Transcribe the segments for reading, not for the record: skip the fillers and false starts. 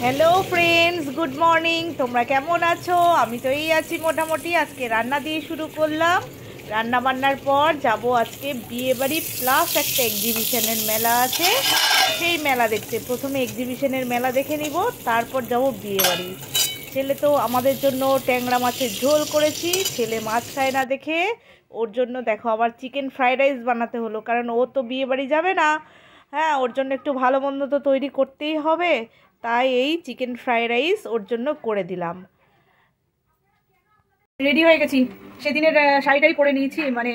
Hello friends, good morning. তোমরা কেমন আছো? আমি তো এই আছি মোটামুটি। আজকে রান্না দিয়ে শুরু করলাম। রান্না বান্নার পর যাব আজকে বিয়েবাড়ি প্লাস একটা এক্সিবিশনের মেলা আছে, সেই মেলা দেখতে। প্রথমে এক্সিবিশনের মেলা দেখে নিব, তারপর যাব বিয়েবাড়ি। ছেলে তো আমাদের জন্য ট্যাংরা মাছের ঝোল করেছি, ছেলে মাছ খায় না দেখে ওর জন্য দেখো আবার চিকেন ফ্রাইড রাইস বানাতে হলো, কারণ ও তো বিয়েবাড়ি যাবে না। হ্যাঁ, ওর জন্য একটু ভালো মন্দ তো তৈরি করতেই হবে, তাই এই চিকেন ফ্রাইড রাইস ওর জন্য করে দিলাম। রেডি হয়ে গেছি। সেদিনের শাড়িটাই পরে নিয়েছি, মানে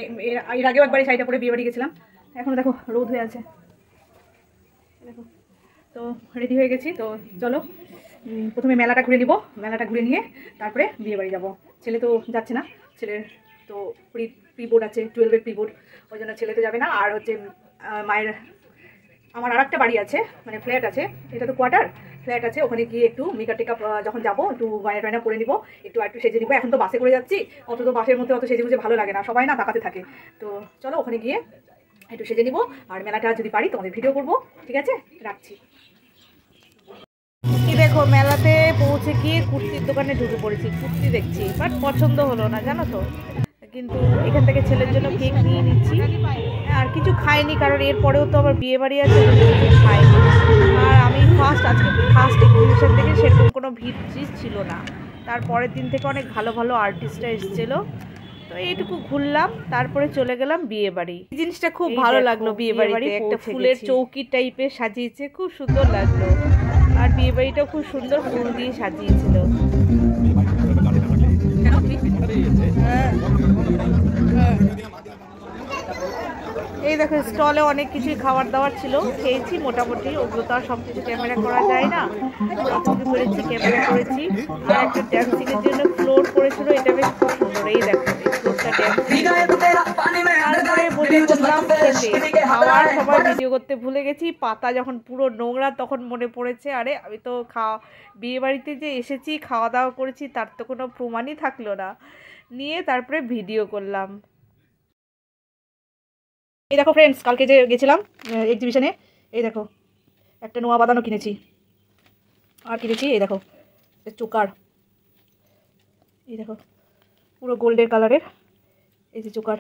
এর আগেও একবার শাড়িটা পরে বিয়ে বাড়ি গেছিলাম। এখনো দেখো রোদ হয়ে আছে, দেখো। তো রেডি হয়ে গেছি, তো চলো প্রথমে মেলাটা ঘুরে নিব। মেলাটা ঘুরে নিয়ে তারপরে বিয়ে বাড়ি যাবো। ছেলে তো যাচ্ছে না, ছেলের তো প্রি বোর্ড আছে, 12-এর প্রি বোর্ড, ওই জন্য ছেলে তো যাবে না। আর হচ্ছে মায়ের, আমার আর একটা বাড়ি আছে, মানে ফ্ল্যাট আছে, এটা তো কোয়ার্টার ফ্ল্যাট আছে, ওখানে গিয়ে একটু মেকআপ টেকআপ যখন যাবো একটু গয়না টয়না করে নিবো, একটু সেজে নিবো। এখন তো বাসে করে যাচ্ছি, অত তো বাসের মধ্যে অত সেজে গুজে ভালো লাগে না, সবাই না তাকাতে থাকে। তো চলো ওখানে গিয়ে একটু সেজে নিবো, আর মেলাটা যদি পারি তোমাদের ভিডিও করবো। ঠিক আছে, রাখছি। কি দেখো, মেলাতে পৌঁছে গিয়ে কুর্তির দোকানে ঢুকে পড়েছি, কুর্তি দেখছি, বাট পছন্দ হলো না জানো তো। কিন্তু এখান থেকে ছেলের জন্য কেক নিয়ে নিচ্ছি, আর কিছু খাইনি, কারণ এরপরেও তো আবার বিয়ে বাড়ি আছে, কিছু খাইনি। আর আমি আজকে ফার্স্ট এক্সিবিশন থেকে সেরকম কোনো ভিড় ছিল না। তারপরের দিন থেকে অনেক ভালো ভালো আর্টিস্টরা এসেছিলো, তো এইটুকু ঘুরলাম, তারপরে চলে গেলাম বিয়ে বাড়ি। এই জিনিসটা খুব ভালো লাগলো, বিয়ে বাড়িতে একটা ফুলের চৌকি টাইপের সাজিয়েছে, খুব সুন্দর লাগলো। আর বিয়ে বাড়িটাও খুব সুন্দর ফুল দিয়ে সাজিয়েছিল। এই দেখো, স্টলে অনেক কিছুই খাবার দাবার ছিল, খেয়েছি মোটামুটি। ওগুলো তো আর সব কিছু ক্যামেরা করা যায় না, যতটুকু করেছি ক্যামেরা করেছি। আর একটা ড্যান্সিংয়ের জন্য ফ্লোর করেছিল, এটা বেশ খুব সুন্দর। এই দেখো ফ্লোরটা ড্যান্সিং। তারপরে বসে করলাম খেতে। খাওয়ার সময় ভিডিও করতে ভুলে গেছি, পাতা যখন পুরো নোংরা তখন মনে পড়েছে, আরে আমি তো বিয়ে বাড়িতে যে এসেছি, খাওয়া দাওয়া করেছি, তার তো কোনো প্রমাণই থাকলো না। নিয়ে তারপরে ভিডিও করলাম। এই দেখো ফ্রেন্ডস, কালকে যে গেছিলাম এক্সিবিশনে, এই দেখো একটা নোয়া বাঁধানো কিনেছি। আর কিনেছি এই দেখো চোকার, এই দেখো পুরো গোল্ডের কালারের এই যে চোকার।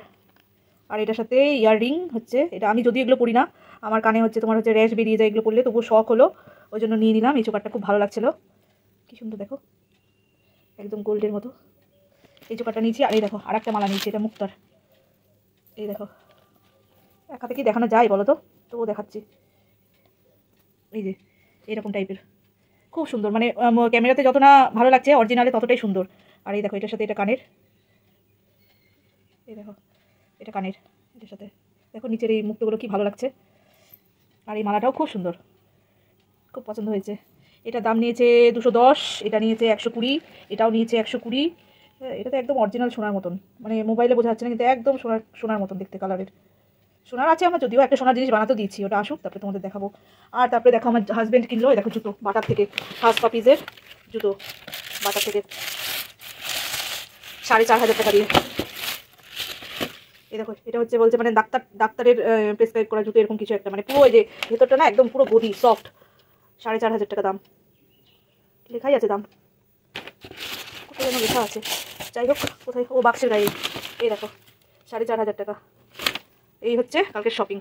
আর এটার সাথে ইয়াররিং হচ্ছে, এটা আমি যদিও এগুলো পরি না, আমার কানে হচ্ছে তোমার হচ্ছে র্যাশ বেরিয়ে যায় এগুলো পরলে, তবুও শখ হলো, ওই জন্য নিয়ে নিলাম। এই চোকারটা খুব ভালো লাগছিলো, কি সুন্দর দেখো, একদম গোল্ডের মতো। এই চোকারটা নিয়েছি। আর এই দেখো আর একটা মালা নিয়েছি, এটা মুক্তার। এই দেখো এক হাতে কি দেখানো যায় বলো তো, তবুও দেখাচ্ছি। এই যে এইরকম টাইপের, খুব সুন্দর, মানে ক্যামেরাতে যত না ভালো লাগছে অরিজিনালে ততটাই সুন্দর। আর এই দেখো এটার সাথে এটা কানের, এই দেখো এটা কানের, এটার সাথে দেখো নিচের এই মুক্তগুলো কি ভালো লাগছে। আর এই মালাটাও খুব সুন্দর, খুব পছন্দ হয়েছে। এটার দাম নিয়েছে 210, এটা নিয়েছে 120, এটাও নিয়েছে 120। এটা তো একদম অরিজিনাল সোনার মতন, মানে মোবাইলে বোঝা যাচ্ছে না, কিন্তু একদম সোনার মতন দেখতে কালারের। সোনার আছে, আমরা যদিও একটা সোনার জিনিস বানাতে দিয়েছি, ওটা আসুক তারপরে তোমাদের দেখাবো। আর তারপরে দেখো আমার হাজব্যান্ড কিনলো, দেখো জুতো বাটার থেকে, ফার্স্ট কপিজের জুতো বাটার থেকে 4,500 টাকা দিয়ে। এই দেখো এটা হচ্ছে বলছে মানে ডাক্তারের প্রেসক্রাইব করা জুতো, এরকম কিছু একটা, মানে পুরো এই যে ভেতরটা না একদম পুরো গদি সফট। 4,500 টাকা দাম, লেখাই আছে দাম, কোথায় যেন লেখা আছে, যাই হোক কোথায়, ও বাক্সের গায়ে। এই দেখো 4,500 টাকা। এই হচ্ছে কালকের শপিং।